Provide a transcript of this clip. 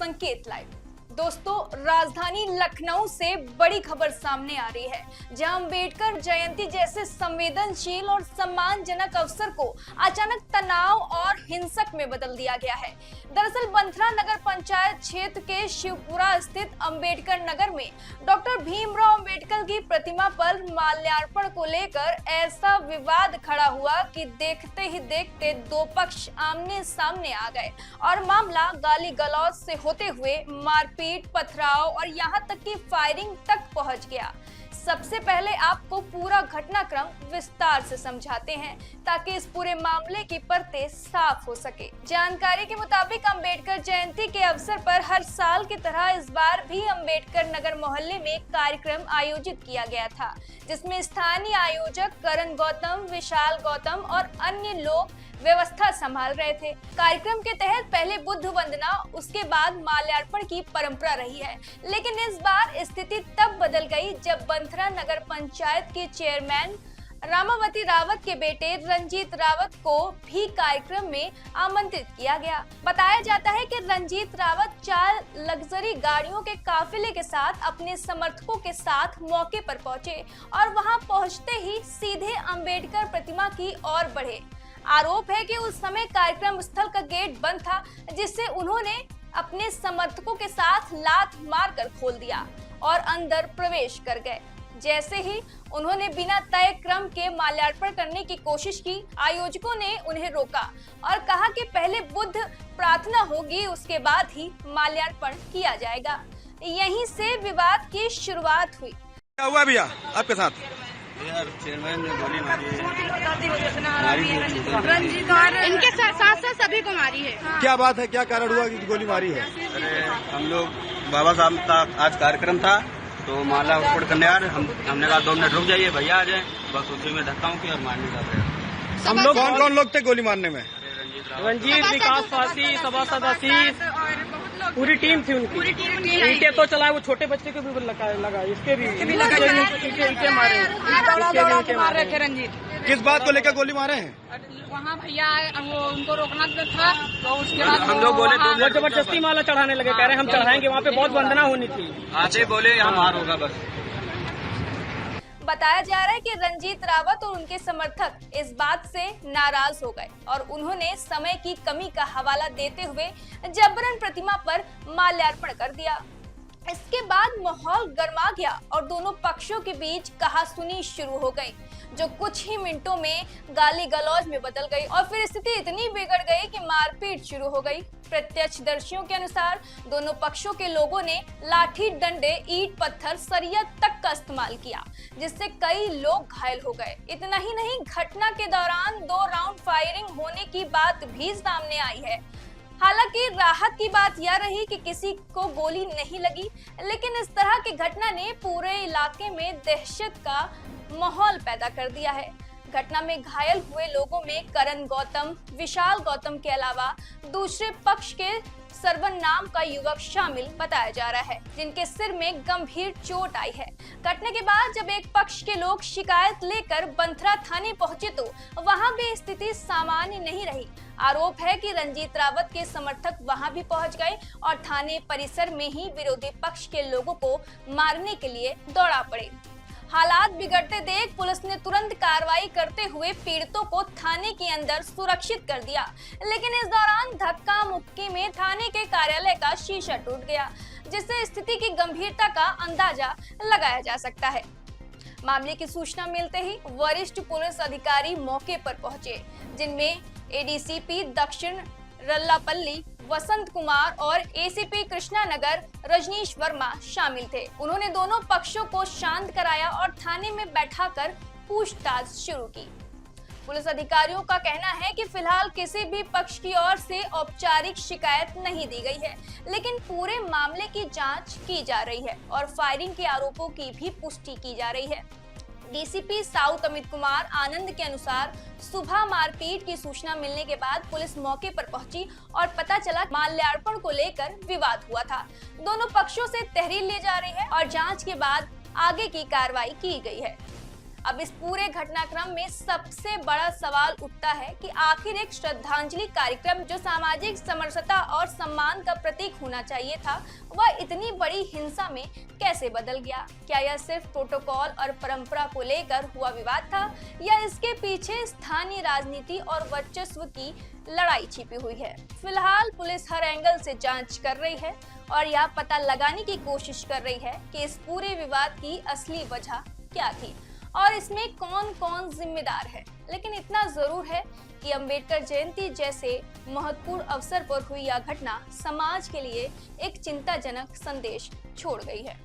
संकेत लाइव। दोस्तों, राजधानी लखनऊ से बड़ी खबर सामने आ रही है, जहां अंबेडकर जयंती जैसे संवेदनशील और सम्मानजनक अवसर को अचानक तनाव और हिंसक में बदल दिया गया है। दरअसल बंथरा नगर पंचायत क्षेत्र के शिवपुरा स्थित अंबेडकर नगर में डॉक्टर भीमराव अंबेडकर की प्रतिमा पर माल्यार्पण को लेकर ऐसा विवाद खड़ा हुआ कि देखते ही देखते दो पक्ष आमने सामने आ गए और मामला गाली गलौज से होते हुए मारपीट, पथराव और यहां तक कि फायरिंग तक पहुंच गया। सबसे पहले आपको पूरा घटनाक्रम विस्तार से समझाते हैं ताकि इस पूरे मामले की परतें साफ हो सके। जानकारी के मुताबिक अंबेडकर जयंती के अवसर पर हर साल की तरह इस बार भी अंबेडकर नगर मोहल्ले में कार्यक्रम आयोजित किया गया था, जिसमें स्थानीय आयोजक करण गौतम, विशाल गौतम और अन्य लोग व्यवस्था संभाल रहे थे। कार्यक्रम के तहत पहले बुद्ध वंदना, उसके बाद माल्यार्पण की परंपरा रही है, लेकिन इस बार स्थिति तब बदल गई जब बंथरा नगर पंचायत के चेयरमैन रामावती रावत के बेटे रंजीत रावत को भी कार्यक्रम में आमंत्रित किया गया। बताया जाता है कि रंजीत रावत 4 लग्जरी गाड़ियों के काफिले के साथ अपने समर्थकों के साथ मौके पर पहुंचे और वहां पहुंचते ही सीधे अंबेडकर प्रतिमा की ओर बढ़े। आरोप है कि उस समय कार्यक्रम स्थल का गेट बंद था, जिससे उन्होंने अपने समर्थकों के साथ लात मारकर खोल दिया और अंदर प्रवेश कर गए। जैसे ही उन्होंने बिना तय क्रम के माल्यार्पण करने की कोशिश की, आयोजकों ने उन्हें रोका और कहा कि पहले बुद्ध प्रार्थना होगी, उसके बाद ही माल्यार्पण किया जाएगा। यहीं से विवाद की शुरुआत हुई। क्या हुआ भैया आपके साथ? यार चेयरमैन ने गोली मारी है, इनके साथ सभी को मारी है। क्या बात है, क्या कारण हुआ कि गोली मारी है? अरे हम लोग बाबा साहब का आज कार्यक्रम था तो माला ऊपर करने आ रहे, हमने कहा 2 मिनट रुक जाइए, भैया आ जाए, बस उसी में धक्का मुक्की और मारने का प्रयास। हम लोग कौन लोग थे गोली मारने में? रंजीत, विकास, फांसी, सभासद आशीष, पूरी टीम थी उनकी। ईंटे तो चलाए, वो छोटे बच्चे के भी लगा, इसके भी ईंटे मार रहे थे। रंजीत किस बात को लेकर गोली मारे हैं? वहाँ भैया वो उनको रोकना था, तो उसके बाद हम लोग बोले वो जबरदस्ती माला चढ़ाने लगे, कह रहे हम चढ़ाएंगे, वहाँ पे बहुत वंदना होनी थी। आते बोले यहाँ मार होगा बस। बताया जा रहा है कि रंजीत रावत और उनके समर्थक इस बात से नाराज हो गए और उन्होंने समय की कमी का हवाला देते हुए जबरन प्रतिमा पर माल्यार्पण कर दिया। इसके बाद माहौल गर्मा गया और दोनों पक्षों के बीच कहासुनी शुरू हो गई, जो कुछ ही मिनटों में गाली गलौज में बदल गई और फिर स्थिति इतनी बिगड़ गई कि मारपीट शुरू हो गई। प्रत्यक्षदर्शियों के अनुसार दोनों पक्षों के लोगों ने लाठी, डंडे, ईंट, पत्थर, सरिया तक का इस्तेमाल किया, जिससे कई लोग घायल हो गए। इतना ही नहीं, घटना के दौरान 2 राउंड फायरिंग होने की बात भी सामने आई है। हालांकि राहत की बात यह रही कि किसी को गोली नहीं लगी, लेकिन इस तरह की घटना ने पूरे इलाके में दहशत का माहौल पैदा कर दिया है। घटना में घायल हुए लोगों में करण गौतम, विशाल गौतम के अलावा दूसरे पक्ष के सरवन नाम का युवक शामिल बताया जा रहा है, जिनके सिर में गंभीर चोट आई है। घटना के बाद जब एक पक्ष के लोग शिकायत लेकर बंथरा थाने पहुंचे तो वहां भी स्थिति सामान्य नहीं रही। आरोप है कि रंजीत रावत के समर्थक वहां भी पहुंच गए और थाने परिसर में ही विरोधी पक्ष के लोगों को मारने के लिए दौड़ा पड़े। हालात बिगड़ते देख पुलिस ने तुरंत कार्रवाई करते हुए पीड़ितों को थाने के अंदर सुरक्षित कर दिया, लेकिन इस दौरान धक्का मुक्की में थाने के कार्यालय का शीशा टूट गया, जिससे स्थिति की गंभीरता का अंदाजा लगाया जा सकता है। मामले की सूचना मिलते ही वरिष्ठ पुलिस अधिकारी मौके पर पहुंचे, जिनमें एडीसीपी दक्षिण रल्लापल्ली वसंत कुमार और एसीपी कृष्णानगर रजनीश वर्मा शामिल थे। उन्होंने दोनों पक्षों को शांत कराया और थाने में बैठाकर पूछताछ शुरू की। पुलिस अधिकारियों का कहना है कि फिलहाल किसी भी पक्ष की ओर से औपचारिक शिकायत नहीं दी गई है, लेकिन पूरे मामले की जांच की जा रही है और फायरिंग के आरोपों की भी पुष्टि की जा रही है। डीसीपी साउथ अमित कुमार आनंद के अनुसार सुबह मारपीट की सूचना मिलने के बाद पुलिस मौके पर पहुंची और पता चला माल्यार्पण को लेकर विवाद हुआ था। दोनों पक्षों से तहरीर ली जा रही है और जांच के बाद आगे की कार्रवाई की गई है। अब इस पूरे घटनाक्रम में सबसे बड़ा सवाल उठता है कि आखिर एक श्रद्धांजलि कार्यक्रम जो सामाजिक समरसता और सम्मान का प्रतीक होना चाहिए था, वह इतनी बड़ी हिंसा में कैसे बदल गया? क्या यह सिर्फ प्रोटोकॉल और परंपरा को लेकर हुआ विवाद था या इसके पीछे स्थानीय राजनीति और वर्चस्व की लड़ाई छिपी हुई है? फिलहाल पुलिस हर एंगल से जांच कर रही है और यह पता लगाने की कोशिश कर रही है कि इस पूरे विवाद की असली वजह क्या थी और इसमें कौन कौन जिम्मेदार है। लेकिन इतना जरूर है कि अंबेडकर जयंती जैसे महत्वपूर्ण अवसर पर हुई यह घटना समाज के लिए एक चिंताजनक संदेश छोड़ गई है।